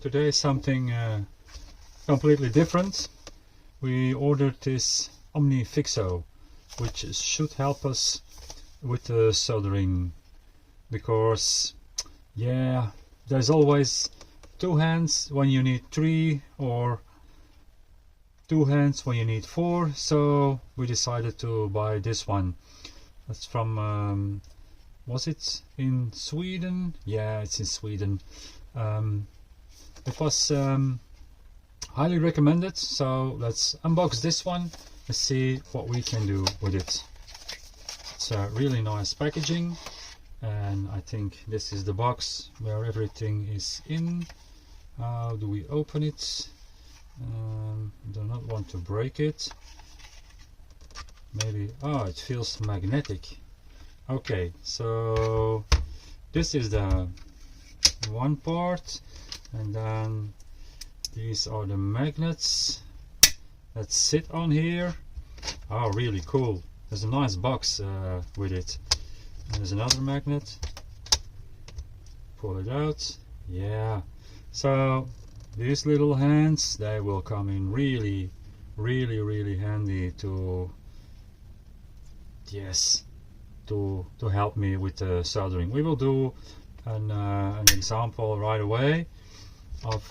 Today something completely different. We ordered this Omnifixo, which should help us with the soldering, because yeah, there's always two hands when you need three, or two hands when you need four, so we decided to buy this one. That's from was it in Sweden? Yeah, it's in Sweden. It was highly recommended, so let's unbox this one and see what we can do with it. It's a really nice packaging, and I think this is the box where everything is in. How do we open it? Do not want to break it. Maybe, oh, it feels magnetic. Okay, so this is the one part, and then these are the magnets that sit on here. Oh, really cool. There's a nice box with it. And there's another magnet. Pull it out. Yeah. So these little hands, they will come in really handy to, yes, to help me with the soldering. We will do an example right away of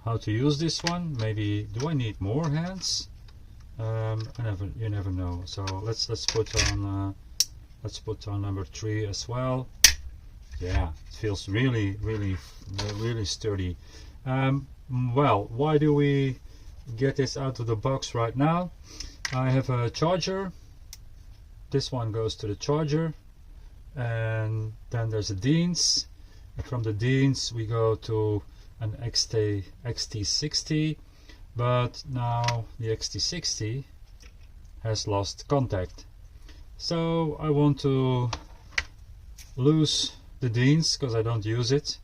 how to use this one. Maybe, do I need more hands? You never know. So let's put on number 3 as well. Yeah, it feels really sturdy. Well, why do we get this out of the box right now? I have a charger. This one goes to the charger, and then there's a Deans, and from the Deans we go to an XT60, but now the XT60 has lost contact. So I want to lose the Deans because I don't use it,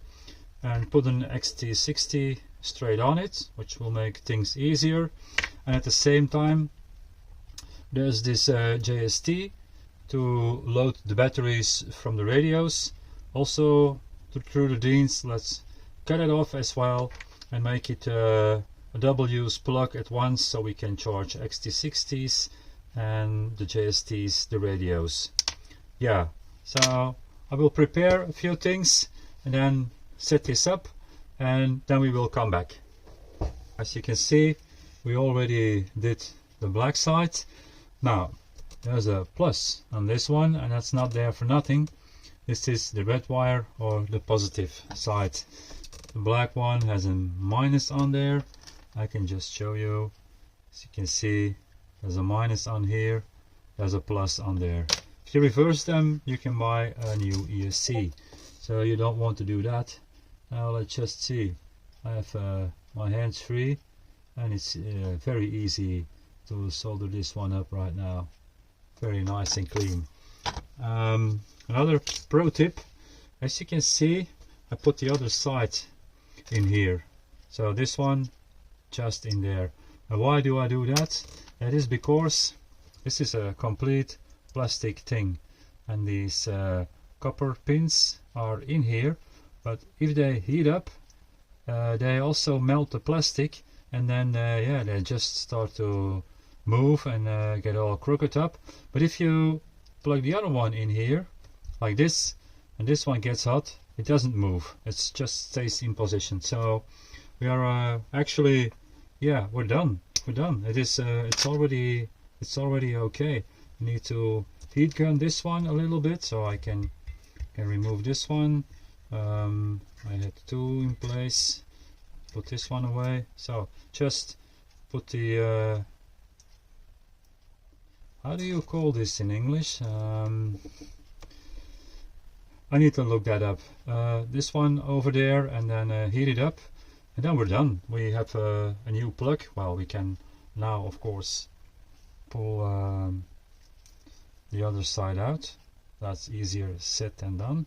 and put an XT60 straight on it, which will make things easier. And at the same time, there's this JST to load the batteries from the radios. Also through the Deans, let's cut it off as well and make it a double use plug at once, so we can charge XT60s and the JSTs, the radios. Yeah, so I will prepare a few things and then set this up, and then we will come back. As you can see, we already did the black side. Now there's a plus on this one, and that's not there for nothing. This is the red wire, or the positive side. The black one has a minus on there. I can just show you. As you can see, there's a minus on here, there's a plus on there. If you reverse them, you can buy a new ESC, so you don't want to do that. Now let's just see. I have my hands free, and it's very easy to solder this one up right now. Very nice and clean. Another pro tip, as you can see, I put the other side in here, so this one just in there. And why do I do that? That is because this is a complete plastic thing, and these copper pins are in here, but if they heat up, they also melt the plastic, and then yeah, they just start to move and get all crooked up. But if you plug the other one in here like this, and this one gets hot, it doesn't move, it just stays in position. So we are actually, yeah, we're done. It is it's already okay. I need to heat gun this one a little bit, so I can remove this one. I had 2 in place, put this one away. So just put the how do you call this in English? I need to look that up. This one over there, and then heat it up, and then we're done. We have a new plug. Well, we can now, of course, pull the other side out. That's easier said than done.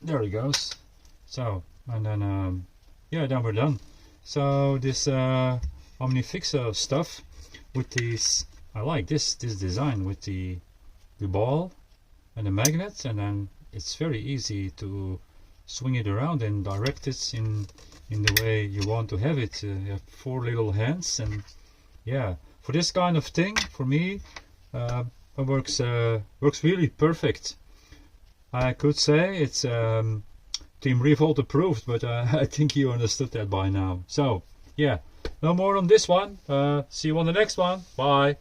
There it goes. So, and then yeah, then we're done. So this Omnifixo stuff with these, I like this design with the ball and the magnets, and then it's very easy to swing it around and direct it in the way you want to have it. You have 4 little hands, and yeah, for this kind of thing, for me, it works really perfect. I could say it's Team ReVolt approved, but I think you understood that by now. So yeah, no more on this one. See you on the next one. Bye.